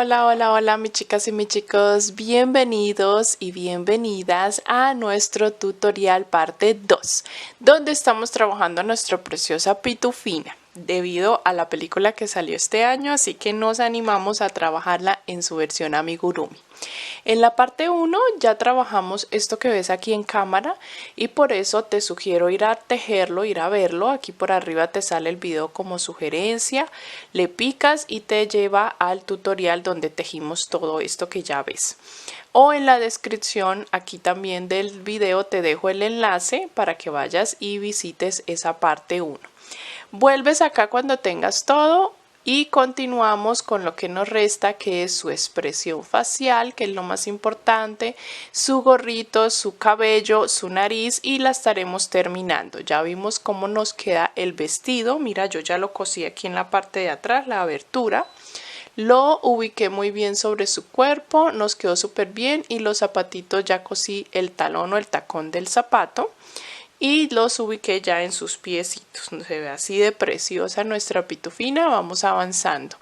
Hola, mis chicas y mis chicos, bienvenidos y bienvenidas a nuestro tutorial parte 2, donde estamos trabajando nuestra preciosa pitufina, debido a la película que salió este año, así que nos animamos a trabajarla en su versión amigurumi. En la parte 1 ya trabajamos esto que ves aquí en cámara y por eso te sugiero ir a tejerlo, ir a verlo. Aquí por arriba te sale el video como sugerencia, le picas y te lleva al tutorial donde tejimos todo esto que ya ves. O en la descripción aquí también del video te dejo el enlace para que vayas y visites esa parte 1. Vuelves acá cuando tengas todo. Y continuamos con lo que nos resta, que es su expresión facial, que es lo más importante, su gorrito, su cabello, su nariz y la estaremos terminando. Ya vimos cómo nos queda el vestido. Mira, yo ya lo cosí aquí en la parte de atrás, la abertura. Lo ubiqué muy bien sobre su cuerpo, nos quedó súper bien y los zapatitos ya cosí el talón o el tacón del zapato. Y los ubiqué ya en sus piecitos. Se ve así de preciosa nuestra pitufina. Vamos avanzando.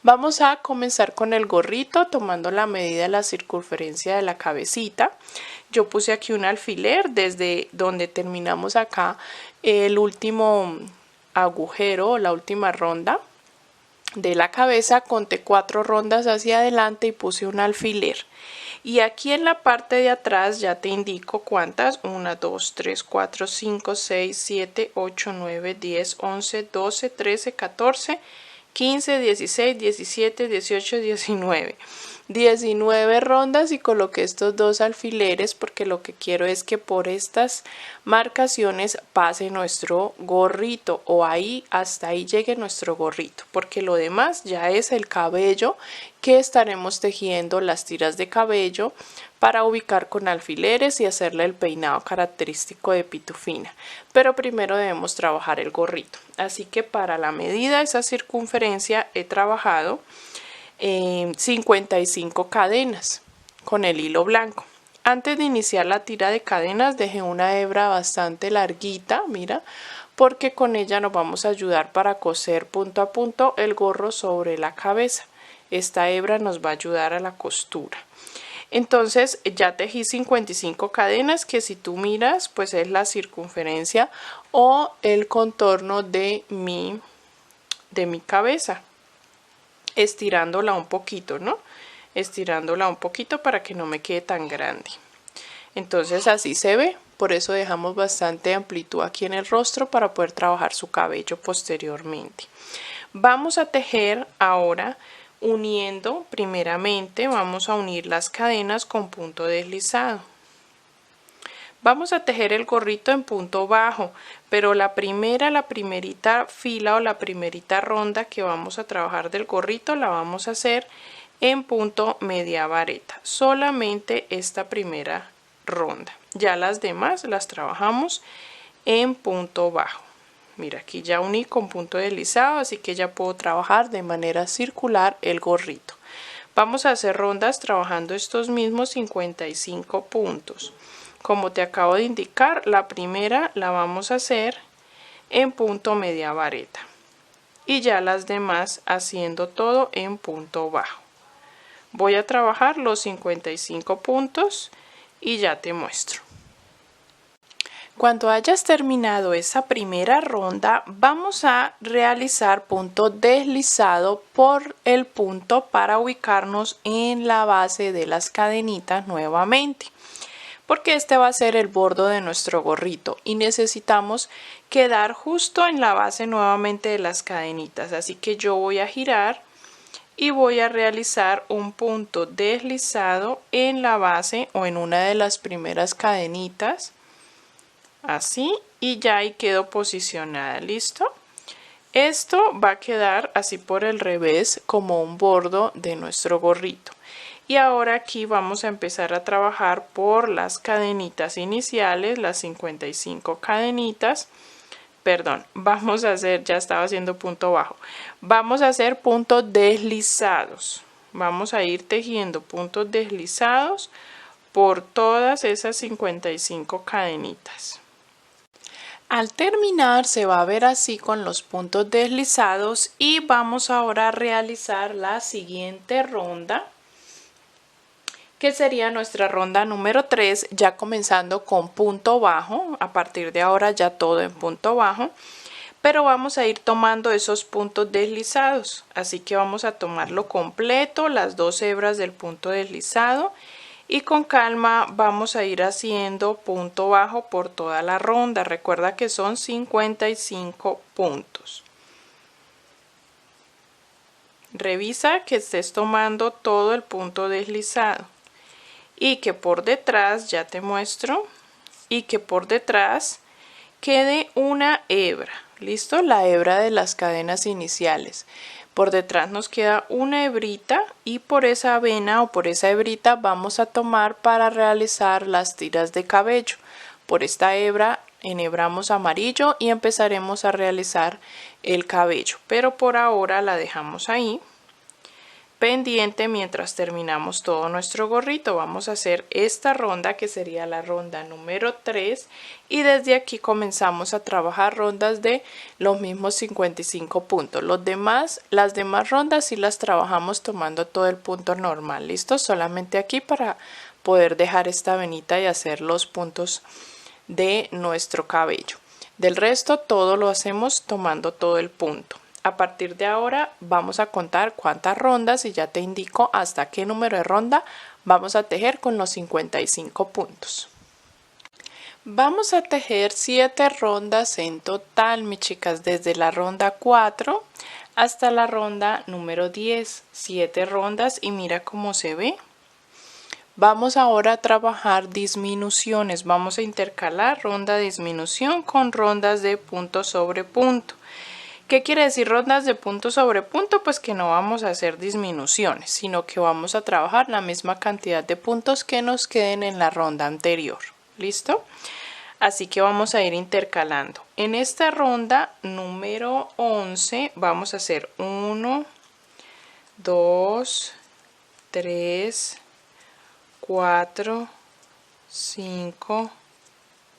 Vamos a comenzar con el gorrito tomando la medida de la circunferencia de la cabecita. Yo puse aquí un alfiler desde donde terminamos acá el último agujero o la última ronda de la cabeza. Conté 4 rondas hacia adelante y puse un alfiler. Y aquí en la parte de atrás ya te indico cuántas: 1, 2, 3, 4, 5, 6, 7, 8, 9, 10, 11, 12, 13, 14, 15, 16, 17, 18, 19. 19 rondas y coloqué estos 2 alfileres porque lo que quiero es que por estas marcaciones pase nuestro gorrito, o ahí hasta ahí llegue nuestro gorrito, porque lo demás ya es el cabello que estaremos tejiendo, las tiras de cabello para ubicar con alfileres y hacerle el peinado característico de pitufina. Pero primero debemos trabajar el gorrito, así que para la medida de esa circunferencia he trabajado 55 cadenas con el hilo blanco. Antes de iniciar la tira de cadenas dejé una hebra bastante larguita, mira, porque con ella nos vamos a ayudar para coser punto a punto el gorro sobre la cabeza. Esta hebra nos va a ayudar a la costura. Entonces ya tejí 55 cadenas, que si tú miras pues es la circunferencia o el contorno de mi cabeza, estirándola un poquito, ¿no? Estirándola un poquito para que no me quede tan grande. Entonces así se ve, por eso dejamos bastante amplitud aquí en el rostro para poder trabajar su cabello posteriormente. Vamos a tejer ahora uniendo, primeramente vamos a unir las cadenas con punto deslizado. Vamos a tejer el gorrito en punto bajo, pero la primerita fila o la primerita ronda que vamos a trabajar del gorrito la vamos a hacer en punto media vareta. Solamente esta primera ronda. Ya las demás las trabajamos en punto bajo. Mira, aquí ya uní con punto deslizado, así que ya puedo trabajar de manera circular el gorrito. Vamos a hacer rondas trabajando estos mismos 55 puntos. Como te acabo de indicar, la primera la vamos a hacer en punto media vareta y ya las demás haciendo todo en punto bajo. Voy a trabajar los 55 puntos y ya te muestro. Cuando hayas terminado esa primera ronda, vamos a realizar punto deslizado por el punto para ubicarnos en la base de las cadenitas nuevamente, porque este va a ser el borde de nuestro gorrito y necesitamos quedar justo en la base nuevamente de las cadenitas. Así que yo voy a girar y voy a realizar un punto deslizado en la base o en una de las primeras cadenitas, así, y ya ahí quedo posicionada. ¿Listo? Esto va a quedar así por el revés, como un bordo de nuestro gorrito. Y ahora aquí vamos a empezar a trabajar por las cadenitas iniciales, las 55 cadenitas. Perdón, vamos a hacer, ya estaba haciendo punto bajo. Vamos a hacer puntos deslizados. Vamos a ir tejiendo puntos deslizados por todas esas 55 cadenitas. Al terminar se va a ver así con los puntos deslizados y vamos ahora a realizar la siguiente ronda, que sería nuestra ronda número 3, ya comenzando con punto bajo. A partir de ahora ya todo en punto bajo, pero vamos a ir tomando esos puntos deslizados, así que vamos a tomarlo completo, las 2 hebras del punto deslizado, y con calma vamos a ir haciendo punto bajo por toda la ronda. Recuerda que son 55 puntos. Revisa que estés tomando todo el punto deslizado y que por detrás, ya te muestro, y que por detrás quede una hebra. ¿Listo? La hebra de las cadenas iniciales. Por detrás nos queda una hebrita y por esa vena o por esa hebrita vamos a tomar para realizar las tiras de cabello. Por esta hebra enhebramos amarillo y empezaremos a realizar el cabello, pero por ahora la dejamos ahí pendiente mientras terminamos todo nuestro gorrito. Vamos a hacer esta ronda, que sería la ronda número 3, y desde aquí comenzamos a trabajar rondas de los mismos 55 puntos. Las demás rondas sí las trabajamos tomando todo el punto normal. ¿Listo? Solamente aquí para poder dejar esta venita y hacer los puntos de nuestro cabello. Del resto todo lo hacemos tomando todo el punto. A partir de ahora vamos a contar cuántas rondas y ya te indico hasta qué número de ronda vamos a tejer con los 55 puntos. Vamos a tejer 7 rondas en total, mis chicas, desde la ronda 4 hasta la ronda número 10. 7 rondas y mira cómo se ve. Vamos ahora a trabajar disminuciones. Vamos a intercalar ronda de disminución con rondas de punto sobre punto. ¿Qué quiere decir rondas de punto sobre punto? Pues que no vamos a hacer disminuciones, sino que vamos a trabajar la misma cantidad de puntos que nos queden en la ronda anterior. ¿Listo? Así que vamos a ir intercalando. En esta ronda número 11 vamos a hacer 1, 2, 3, 4, 5,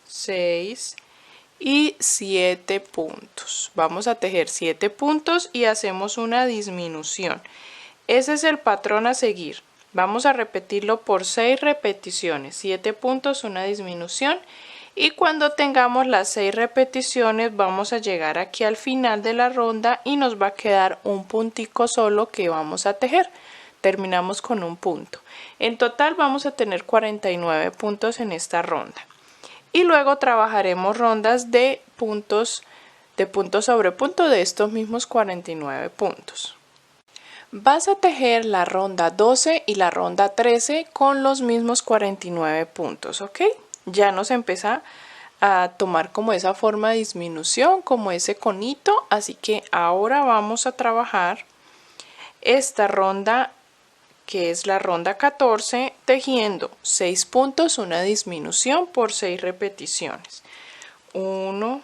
6 y 7 puntos. Vamos a tejer 7 puntos y hacemos una disminución. Ese es el patrón a seguir. Vamos a repetirlo por 6 repeticiones. 7 puntos, una disminución, y cuando tengamos las 6 repeticiones vamos a llegar aquí al final de la ronda y nos va a quedar un puntico solo que vamos a tejer. Terminamos con un punto. En total vamos a tener 49 puntos en esta ronda. Y luego trabajaremos rondas de punto sobre punto de estos mismos 49 puntos. Vas a tejer la ronda 12 y la ronda 13 con los mismos 49 puntos, ¿ok? Ya nos empieza a tomar como esa forma de disminución, como ese conito, así que ahora vamos a trabajar esta ronda, que es la ronda 14, tejiendo 6 puntos, una disminución por 6 repeticiones. 1,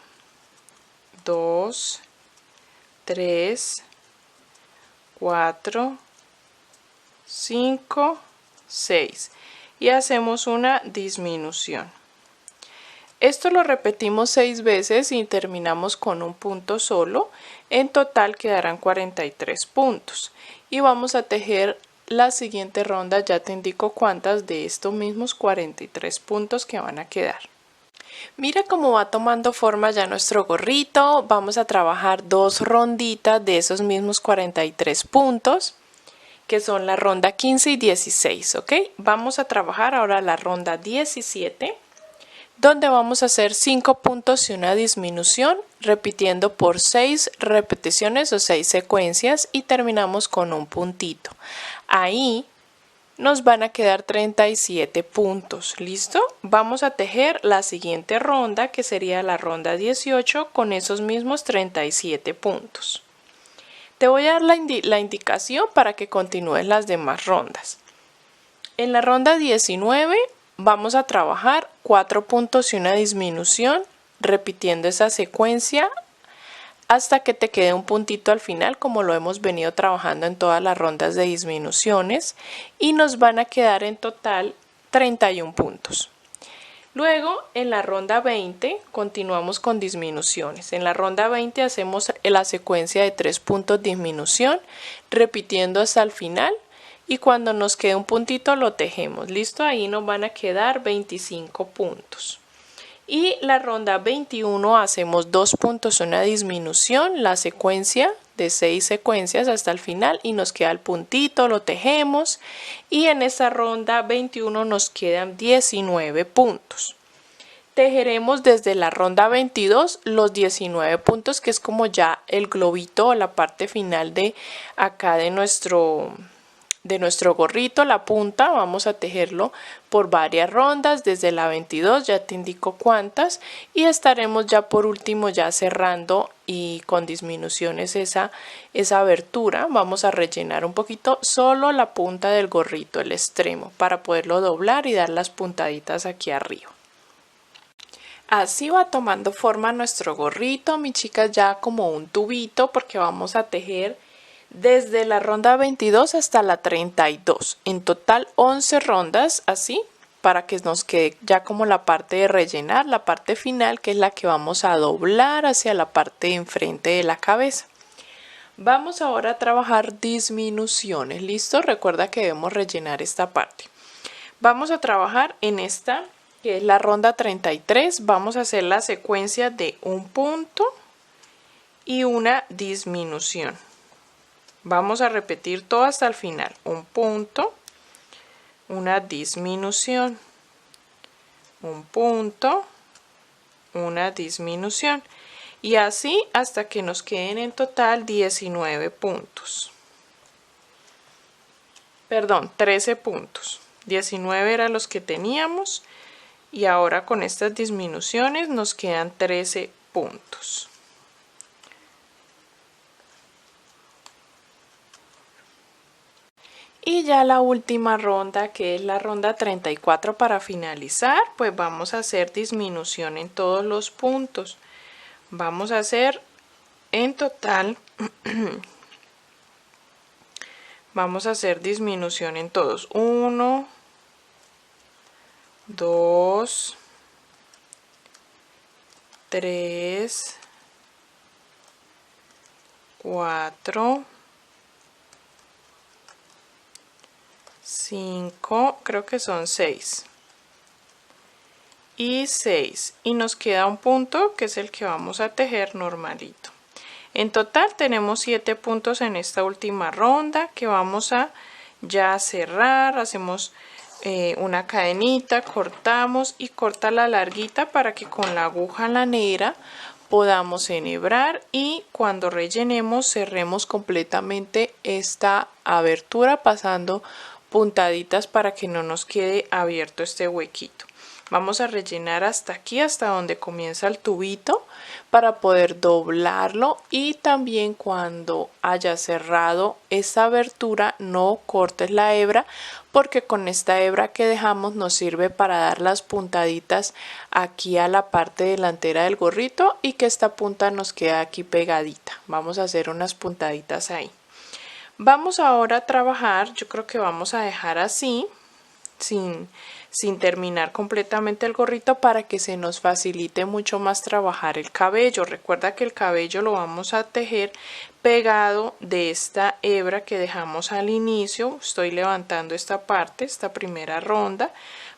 2, 3, 4, 5, 6 y hacemos una disminución. Esto lo repetimos 6 veces y terminamos con un punto solo. En total quedarán 43 puntos y vamos a tejer la siguiente ronda. Ya te indico cuántas de estos mismos 43 puntos que van a quedar. Mira cómo va tomando forma ya nuestro gorrito. Vamos a trabajar 2 ronditas de esos mismos 43 puntos, que son la ronda 15 y 16, ¿ok? Vamos a trabajar ahora la ronda 17, donde vamos a hacer 5 puntos y una disminución, repitiendo por 6 repeticiones o 6 secuencias y terminamos con un puntito. Ahí nos van a quedar 37 puntos. ¿Listo? Vamos a tejer la siguiente ronda, que sería la ronda 18, con esos mismos 37 puntos. Te voy a dar la indicación para que continúes las demás rondas. En la ronda 19 vamos a trabajar 4 puntos y una disminución, repitiendo esa secuencia hasta que te quede un puntito al final, como lo hemos venido trabajando en todas las rondas de disminuciones, y nos van a quedar en total 31 puntos. Luego, en la ronda 20, continuamos con disminuciones. En la ronda 20 hacemos la secuencia de 3 puntos disminución, repitiendo hasta el final. Y cuando nos quede un puntito lo tejemos. Listo, ahí nos van a quedar 25 puntos. Y la ronda 21 hacemos 2 puntos, una disminución, la secuencia de 6 secuencias hasta el final y nos queda el puntito, lo tejemos. Y en esta ronda 21 nos quedan 19 puntos. Tejeremos desde la ronda 22 los 19 puntos, que es como ya el globito o la parte final de acá de nuestro gorrito, la punta. Vamos a tejerlo por varias rondas. Desde la 22 ya te indico cuántas y estaremos ya por último ya cerrando y con disminuciones esa abertura. Vamos a rellenar un poquito solo la punta del gorrito, el extremo, para poderlo doblar y dar las puntaditas aquí arriba. Así va tomando forma nuestro gorrito, mis chicas, ya como un tubito, porque vamos a tejer desde la ronda 22 hasta la 32. En total 11 rondas así, para que nos quede ya como la parte de rellenar, la parte final, que es la que vamos a doblar hacia la parte de enfrente de la cabeza. Vamos ahora a trabajar disminuciones. ¿Listo? Recuerda que debemos rellenar esta parte. Vamos a trabajar en esta, que es la ronda 33. Vamos a hacer la secuencia de un punto y una disminución. Vamos a repetir todo hasta el final. Un punto, una disminución, un punto, una disminución. Y así hasta que nos queden en total 19 puntos. Perdón, 13 puntos. 19 eran los que teníamos. Y ahora con estas disminuciones nos quedan 13 puntos. Y ya la última ronda, que es la ronda 34 para finalizar, pues vamos a hacer disminución en todos los puntos. Vamos a hacer en total, vamos a hacer disminución en todos. 1, 2, 3, 4, 5, creo que son 6 y 6, y nos queda un punto que es el que vamos a tejer normalito. En total tenemos 7 puntos en esta última ronda que vamos a ya cerrar. Hacemos una cadenita, cortamos y corta la larguita para que con la aguja lanera podamos enhebrar, y cuando rellenemos cerremos completamente esta abertura pasando puntaditas para que no nos quede abierto este huequito. Vamos a rellenar hasta aquí, hasta donde comienza el tubito, para poder doblarlo, y también cuando haya cerrado esta abertura no cortes la hebra, porque con esta hebra que dejamos nos sirve para dar las puntaditas aquí a la parte delantera del gorrito y que esta punta nos queda aquí pegadita. Vamos a hacer unas puntaditas ahí. Vamos ahora a trabajar, yo creo que vamos a dejar así, sin terminar completamente el gorrito, para que se nos facilite mucho más trabajar el cabello. Recuerda que el cabello lo vamos a tejer pegado de esta hebra que dejamos al inicio. Estoy levantando esta parte, esta primera ronda,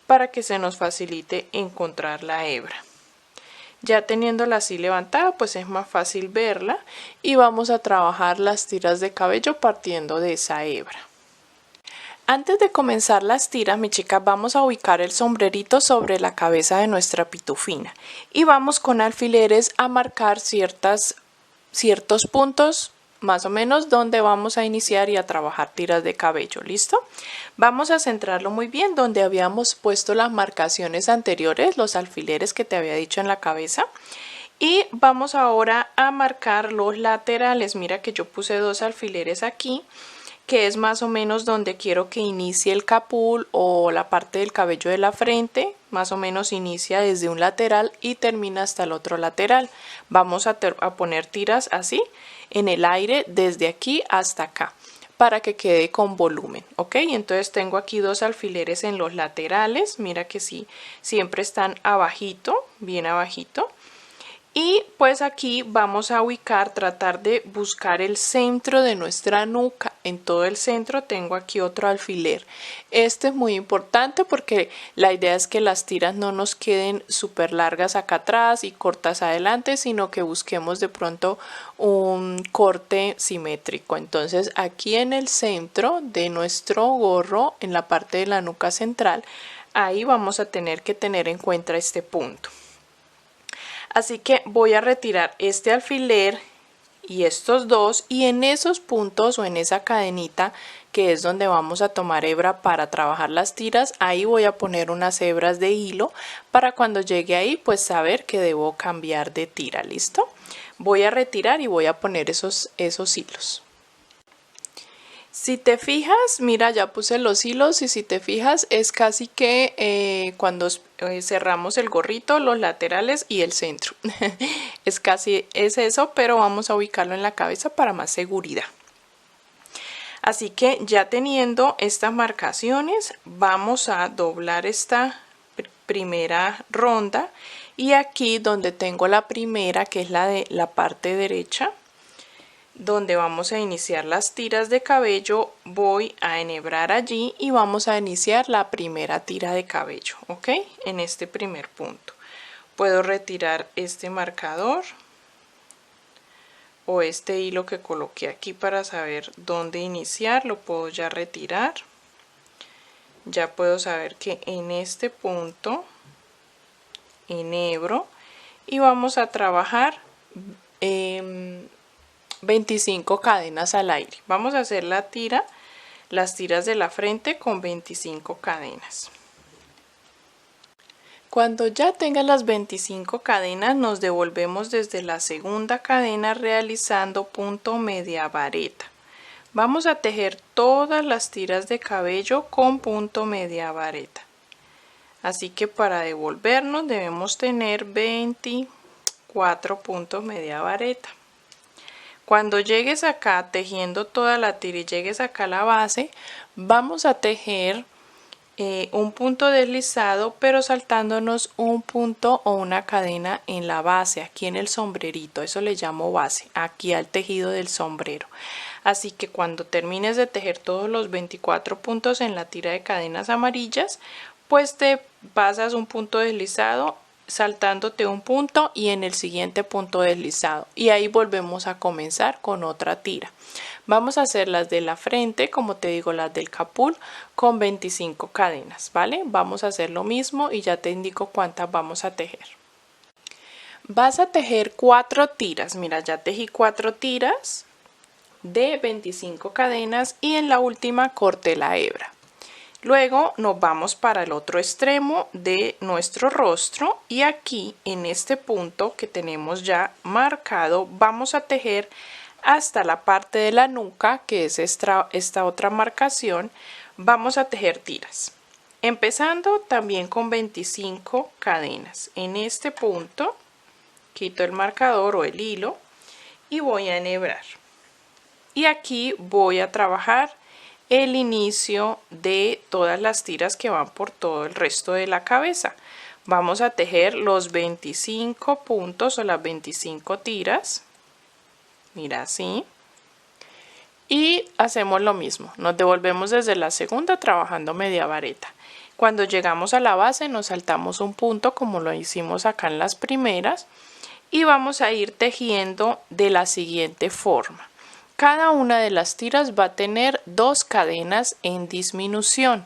para que se nos facilite encontrar la hebra. Ya teniéndola así levantada, pues es más fácil verla, y vamos a trabajar las tiras de cabello partiendo de esa hebra. Antes de comenzar las tiras, mis chicas, vamos a ubicar el sombrerito sobre la cabeza de nuestra pitufina y vamos con alfileres a marcar ciertos puntos más o menos donde vamos a iniciar y a trabajar tiras de cabello. ¿Listo? Vamos a centrarlo muy bien donde habíamos puesto las marcaciones anteriores, los alfileres que te había dicho en la cabeza. Y vamos ahora a marcar los laterales. Mira que yo puse 2 alfileres aquí, que es más o menos donde quiero que inicie el capul o la parte del cabello de la frente. Más o menos inicia desde un lateral y termina hasta el otro lateral. Vamos a poner tiras así en el aire desde aquí hasta acá, para que quede con volumen, ¿ok? Entonces tengo aquí 2 alfileres en los laterales, mira que sí, siempre están abajito, bien abajito. Y pues aquí vamos a ubicar, tratar de buscar el centro de nuestra nuca. En todo el centro tengo aquí otro alfiler. Este es muy importante porque la idea es que las tiras no nos queden súper largas acá atrás y cortas adelante, sino que busquemos de pronto un corte simétrico. Entonces aquí en el centro de nuestro gorro, en la parte de la nuca central, ahí vamos a tener que tener en cuenta este punto. Así que voy a retirar este alfiler y estos dos, y en esos puntos o en esa cadenita que es donde vamos a tomar hebra para trabajar las tiras, ahí voy a poner unas hebras de hilo para cuando llegue ahí pues saber que debo cambiar de tira. ¿Listo? Voy a retirar y voy a poner esos hilos. Si te fijas, mira, ya puse los hilos y si te fijas es casi que cuando cerramos el gorrito, los laterales y el centro. Es eso, pero vamos a ubicarlo en la cabeza para más seguridad. Así que ya teniendo estas marcaciones, vamos a doblar esta primera ronda y aquí donde tengo la primera, que es la de la parte derecha, donde vamos a iniciar las tiras de cabello, voy a enhebrar allí y vamos a iniciar la primera tira de cabello, ¿ok? En este primer punto. Puedo retirar este marcador o este hilo que coloqué aquí para saber dónde iniciar, lo puedo ya retirar. Ya puedo saber que en este punto enhebro y vamos a trabajar 25 cadenas al aire. Vamos a hacer las tiras de la frente con 25 cadenas. Cuando ya tengan las 25 cadenas, nos devolvemos desde la segunda cadena realizando punto media vareta. Vamos a tejer todas las tiras de cabello con punto media vareta. Así que para devolvernos debemos tener 24 puntos media vareta. Cuando llegues acá tejiendo toda la tira y llegues acá a la base, vamos a tejer un punto deslizado, pero saltándonos un punto o una cadena en la base, aquí en el sombrerito. Eso le llamo base, aquí al tejido del sombrero. Así que cuando termines de tejer todos los 24 puntos en la tira de cadenas amarillas, pues te pasas un punto deslizado, saltándote un punto y en el siguiente punto deslizado, y ahí volvemos a comenzar con otra tira. Vamos a hacer las de la frente, como te digo, las del capul con 25 cadenas, ¿vale? Vamos a hacer lo mismo y ya te indico cuántas vamos a tejer. Vas a tejer 4 tiras, mira, ya tejí 4 tiras de 25 cadenas y en la última corté la hebra. Luego nos vamos para el otro extremo de nuestro rostro y aquí en este punto que tenemos ya marcado vamos a tejer hasta la parte de la nuca, que es esta otra marcación. Vamos a tejer tiras, empezando también con 25 cadenas. En este punto quito el marcador o el hilo y voy a enhebrar. Y aquí voy a trabajar el inicio de todas las tiras que van por todo el resto de la cabeza. Vamos a tejer los 25 puntos o las 25 tiras. Mira así. Y hacemos lo mismo. Nos devolvemos desde la segunda trabajando media vareta. Cuando llegamos a la base nos saltamos un punto como lo hicimos acá en las primeras. Y vamos a ir tejiendo de la siguiente forma. Cada una de las tiras va a tener 2 cadenas en disminución.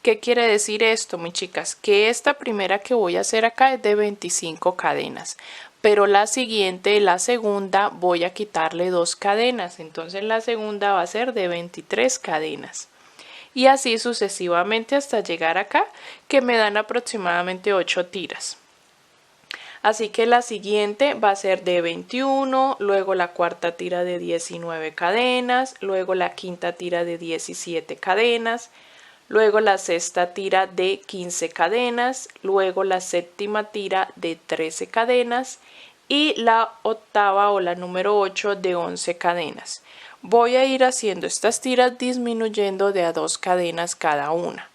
¿Qué quiere decir esto, mis chicas? Que esta primera que voy a hacer acá es de 25 cadenas, pero la siguiente, la segunda, voy a quitarle 2 cadenas. Entonces la segunda va a ser de 23 cadenas. Y así sucesivamente hasta llegar acá, que me dan aproximadamente 8 tiras. Así que la siguiente va a ser de 21, luego la cuarta tira de 19 cadenas, luego la quinta tira de 17 cadenas, luego la sexta tira de 15 cadenas, luego la séptima tira de 13 cadenas y la octava o la número 8 de 11 cadenas. voy a ir haciendo estas tiras disminuyendo de a 2 cadenas cada una.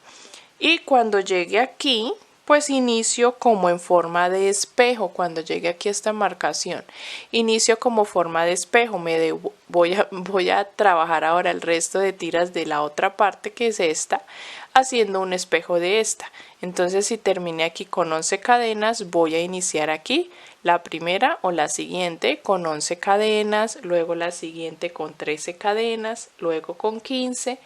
Y cuando llegue aquí, pues inicio como en forma de espejo. Cuando llegue aquí a esta marcación, inicio como forma de espejo. Voy a trabajar ahora el resto de tiras de la otra parte, que es esta, haciendo un espejo de esta. Entonces, si terminé aquí con 11 cadenas, voy a iniciar aquí la primera o la siguiente con 11 cadenas, luego la siguiente con 13 cadenas, luego con 15,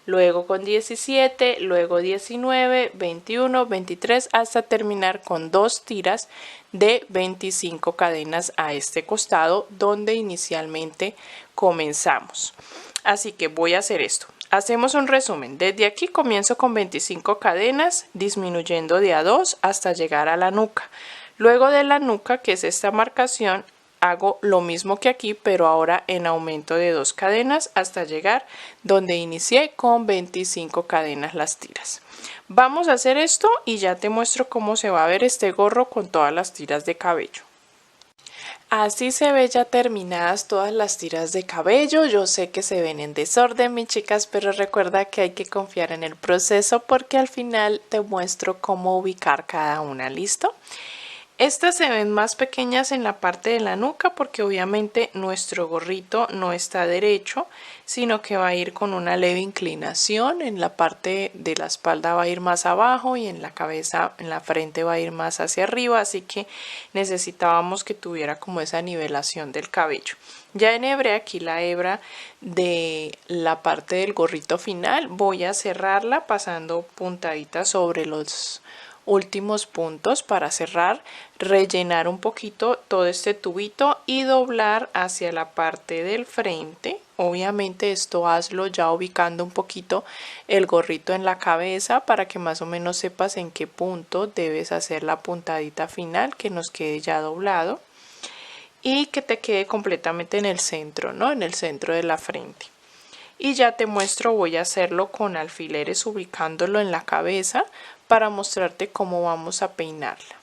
luego con 17, luego 19, 21, 23, hasta terminar con 2 tiras de 25 cadenas a este costado donde inicialmente comenzamos. Así que voy a hacer esto. Hacemos un resumen. Desde aquí comienzo con 25 cadenas, disminuyendo de a 2 hasta llegar a la nuca. Luego de la nuca, que es esta marcación, hago lo mismo que aquí, pero ahora en aumento de 2 cadenas hasta llegar donde inicié con 25 cadenas las tiras. Vamos a hacer esto y ya te muestro cómo se va a ver este gorro con todas las tiras de cabello. Así se ve ya terminadas todas las tiras de cabello. Yo sé que se ven en desorden, mis chicas, pero recuerda que hay que confiar en el proceso porque al final te muestro cómo ubicar cada una. ¿Listo? Estas se ven más pequeñas en la parte de la nuca porque obviamente nuestro gorrito no está derecho, sino que va a ir con una leve inclinación. En la parte de la espalda va a ir más abajo y en la cabeza, en la frente va a ir más hacia arriba, así que necesitábamos que tuviera como esa nivelación del cabello. Ya enhebré aquí la hebra de la parte del gorrito final. Voy a cerrarla pasando puntaditas sobre los últimos puntos para cerrar, rellenar un poquito todo este tubito y doblar hacia la parte del frente. Obviamente esto hazlo ya ubicando un poquito el gorrito en la cabeza para que más o menos sepas en qué punto debes hacer la puntadita final, que nos quede ya doblado y que te quede completamente en el centro, ¿no? En el centro de la frente. Y ya te muestro, voy a hacerlo con alfileres ubicándolo en la cabeza para mostrarte cómo vamos a peinarla.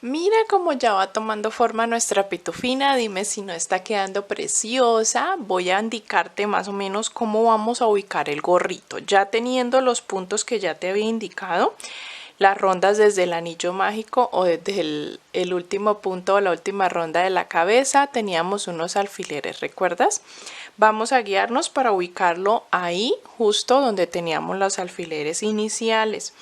Mira cómo ya va tomando forma nuestra pitufina. Dime si no está quedando preciosa. Voy a indicarte más o menos cómo vamos a ubicar el gorrito. Ya teniendo los puntos que ya te había indicado, las rondas desde el anillo mágico o desde el último punto o la última ronda de la cabeza, teníamos unos alfileres, ¿recuerdas? Vamos a guiarnos para ubicarlo ahí, justo donde teníamos los alfileres iniciales.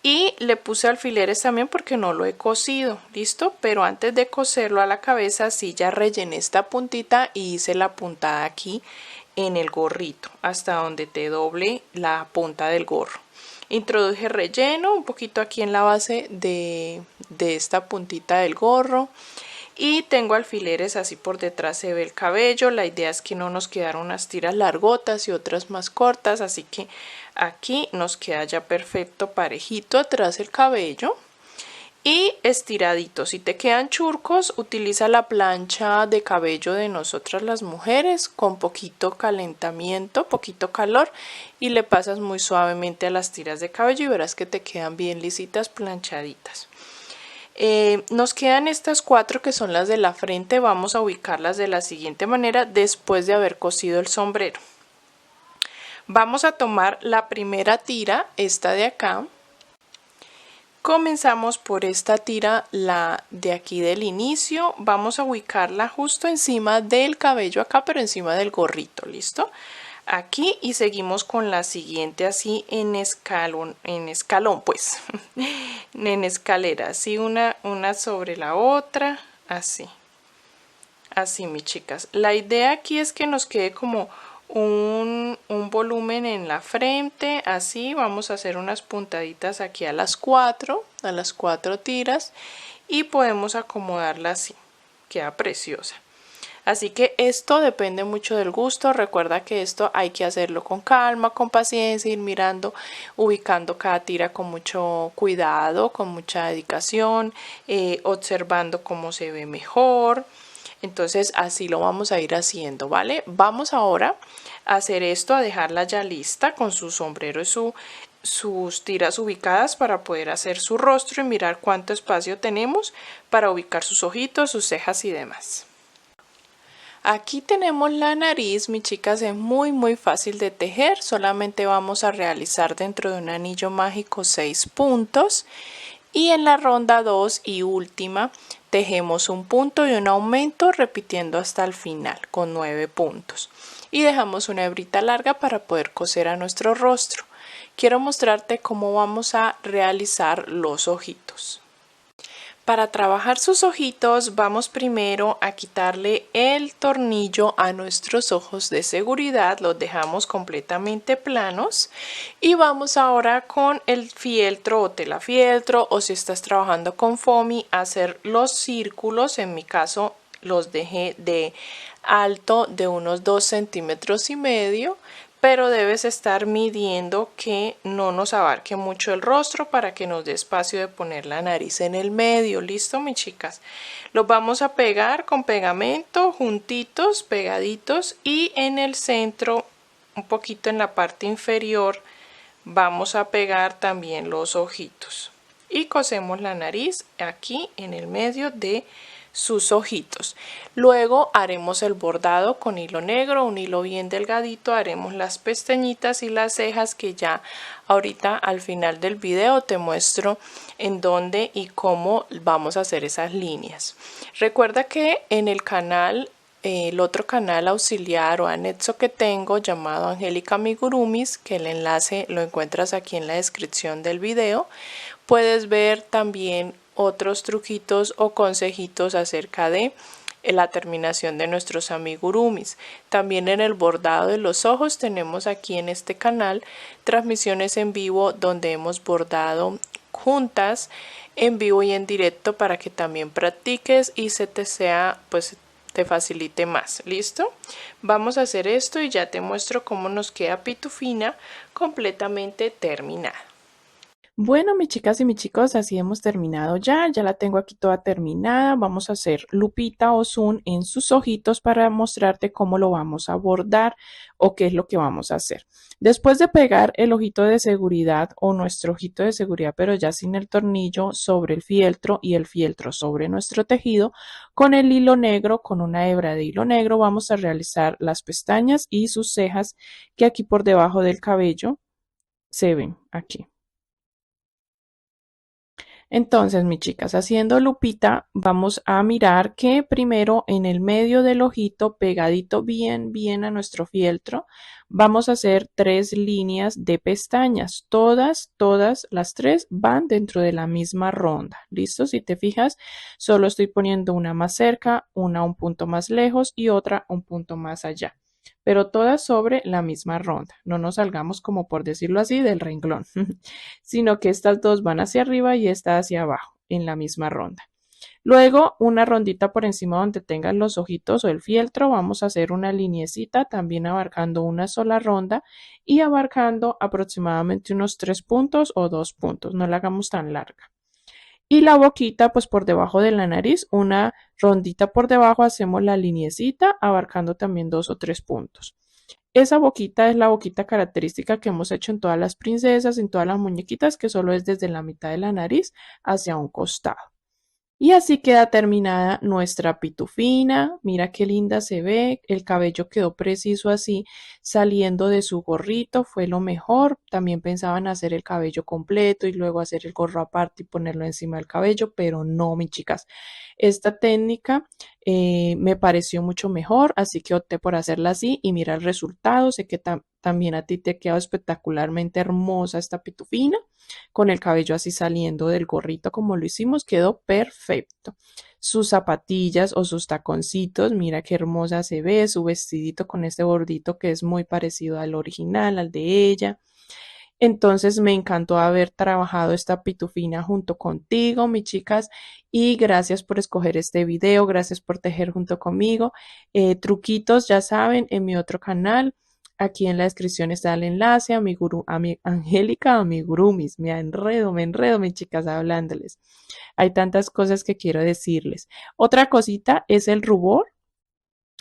Y le puse alfileres también porque no lo he cosido, ¿listo? Pero antes de coserlo a la cabeza, sí ya rellené esta puntita y hice la puntada aquí en el gorrito, hasta donde te doble la punta del gorro. Introduje relleno un poquito aquí en la base de esta puntita del gorro. Y tengo alfileres así por detrás, se ve el cabello. La idea es que no nos quedaran unas tiras largotas y otras más cortas, así que aquí nos queda ya perfecto, parejito atrás el cabello y estiradito. Si te quedan churcos, utiliza la plancha de cabello de nosotras las mujeres con poquito calentamiento, poquito calor, y le pasas muy suavemente a las tiras de cabello y verás que te quedan bien lisitas, planchaditas. Nos quedan estas 4 que son las de la frente. Vamos a ubicarlas de la siguiente manera después de haber cosido el sombrero. Vamos a tomar la primera tira, esta de acá. Comenzamos por esta tira, la de aquí del inicio. Vamos a ubicarla justo encima del cabello acá, pero encima del gorrito, ¿listo? Aquí y seguimos con la siguiente así en escalón pues en escalera, así una sobre la otra, así mis chicas. La idea aquí es que nos quede como un volumen en la frente, así. Vamos a hacer unas puntaditas aquí a las 4 tiras y podemos acomodarla así, queda preciosa. Así que esto depende mucho del gusto. Recuerda que esto hay que hacerlo con calma, con paciencia, ir mirando, ubicando cada tira con mucho cuidado, con mucha dedicación, observando cómo se ve mejor. Entonces así lo vamos a ir haciendo, ¿vale? Vamos ahora a hacer esto, a dejarla ya lista con su sombrero y sus tiras ubicadas para poder hacer su rostro y mirar cuánto espacio tenemos para ubicar sus ojitos, sus cejas y demás. Aquí tenemos la nariz, mis chicas, es muy fácil de tejer, solamente vamos a realizar dentro de un anillo mágico 6 puntos y en la ronda 2 y última tejemos un punto y un aumento repitiendo hasta el final con 9 puntos y dejamos una hebrita larga para poder coser a nuestro rostro. Quiero mostrarte cómo vamos a realizar los ojitos. Para trabajar sus ojitos vamos primero a quitarle el tornillo a nuestros ojos de seguridad, los dejamos completamente planos y vamos ahora con el fieltro o tela fieltro o si estás trabajando con foamy a hacer los círculos. En mi caso los dejé de alto de unos 2,5 centímetros, pero debes estar midiendo que no nos abarque mucho el rostro para que nos dé espacio de poner la nariz en el medio. ¿Listo, mis chicas? Los vamos a pegar con pegamento juntitos, pegaditos y en el centro, un poquito en la parte inferior, vamos a pegar también los ojitos y cosemos la nariz aquí en el medio de sus ojitos. Luego haremos el bordado con hilo negro, un hilo bien delgadito, haremos las pestañitas y las cejas que ya ahorita al final del video te muestro en dónde y cómo vamos a hacer esas líneas. Recuerda que en el canal, el otro canal auxiliar o anexo que tengo llamado Angélica Amigurumis, que el enlace lo encuentras aquí en la descripción del video, puedes ver también otros truquitos o consejitos acerca de la terminación de nuestros amigurumis. También en el bordado de los ojos tenemos aquí en este canal transmisiones en vivo donde hemos bordado juntas en vivo y en directo para que también practiques y se te sea, pues te facilite más. ¿Listo? Vamos a hacer esto y ya te muestro cómo nos queda Pitufina completamente terminada. Bueno, mis chicas y mis chicos, así hemos terminado ya la tengo aquí toda terminada. Vamos a hacer lupita o zoom en sus ojitos para mostrarte cómo lo vamos a bordar o qué es lo que vamos a hacer. Después de pegar el ojito de seguridad o nuestro ojito de seguridad, pero ya sin el tornillo, sobre el fieltro y el fieltro sobre nuestro tejido, con el hilo negro, con una hebra de hilo negro, vamos a realizar las pestañas y sus cejas que aquí por debajo del cabello se ven aquí. Entonces, mis chicas, haciendo lupita, vamos a mirar que primero en el medio del ojito, pegadito bien a nuestro fieltro, vamos a hacer 3 líneas de pestañas. Todas las 3 van dentro de la misma ronda. ¿Listo? Si te fijas, solo estoy poniendo una más cerca, una un punto más lejos y otra un punto más allá. Pero todas sobre la misma ronda. No nos salgamos, como por decirlo así, del renglón, sino que estas dos van hacia arriba y esta hacia abajo en la misma ronda. Luego una rondita por encima donde tengan los ojitos o el fieltro, vamos a hacer una liniecita también abarcando una sola ronda y abarcando aproximadamente unos 3 puntos o 2 puntos, no la hagamos tan larga. Y la boquita, pues por debajo de la nariz, una rondita por debajo, hacemos la liniecita abarcando también 2 o 3 puntos. Esa boquita es la boquita característica que hemos hecho en todas las princesas, en todas las muñequitas, que solo es desde la mitad de la nariz hacia un costado. Y así queda terminada nuestra pitufina. Mira qué linda se ve. El cabello quedó preciso así, saliendo de su gorrito. Fue lo mejor. También pensaban hacer el cabello completo y luego hacer el gorro aparte y ponerlo encima del cabello, pero no, mis chicas. Esta técnica me pareció mucho mejor, así que opté por hacerla así y mira el resultado. Sé que también a ti te ha quedado espectacularmente hermosa esta pitufina, con el cabello así saliendo del gorrito como lo hicimos, quedó perfecto. Sus zapatillas o sus taconcitos, mira qué hermosa se ve, su vestidito con este bordito que es muy parecido al original, al de ella. Entonces me encantó haber trabajado esta pitufina junto contigo, mis chicas, y gracias por escoger este video, gracias por tejer junto conmigo. Truquitos, ya saben, en mi otro canal. Aquí en la descripción está el enlace a mi Angélica Amigurumis. Me enredo, mis chicas, hablándoles. Hay tantas cosas que quiero decirles. Otra cosita es el rubor.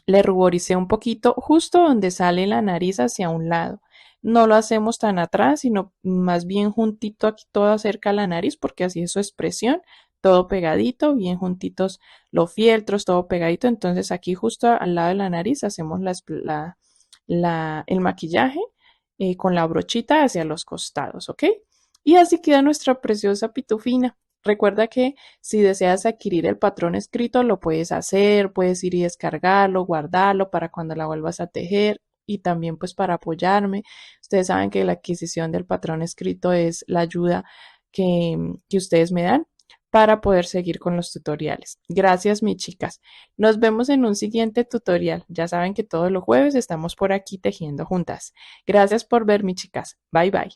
Le ruboricé un poquito justo donde sale la nariz hacia un lado. No lo hacemos tan atrás, sino más bien juntito aquí todo cerca de la nariz, porque así es su expresión. todo pegadito, bien juntitos los fieltros, todo pegadito. Entonces aquí justo al lado de la nariz hacemos el maquillaje con la brochita hacia los costados, ¿ok? Y así queda nuestra preciosa pitufina. Recuerda que si deseas adquirir el patrón escrito, lo puedes hacer, puedes ir y descargarlo, guardarlo para cuando la vuelvas a tejer y también pues para apoyarme. Ustedes saben que la adquisición del patrón escrito es la ayuda que ustedes me dan para poder seguir con los tutoriales. Gracias, mis chicas. Nos vemos en un siguiente tutorial. Ya saben que todos los jueves estamos por aquí tejiendo juntas. Gracias por ver, mis chicas. Bye bye.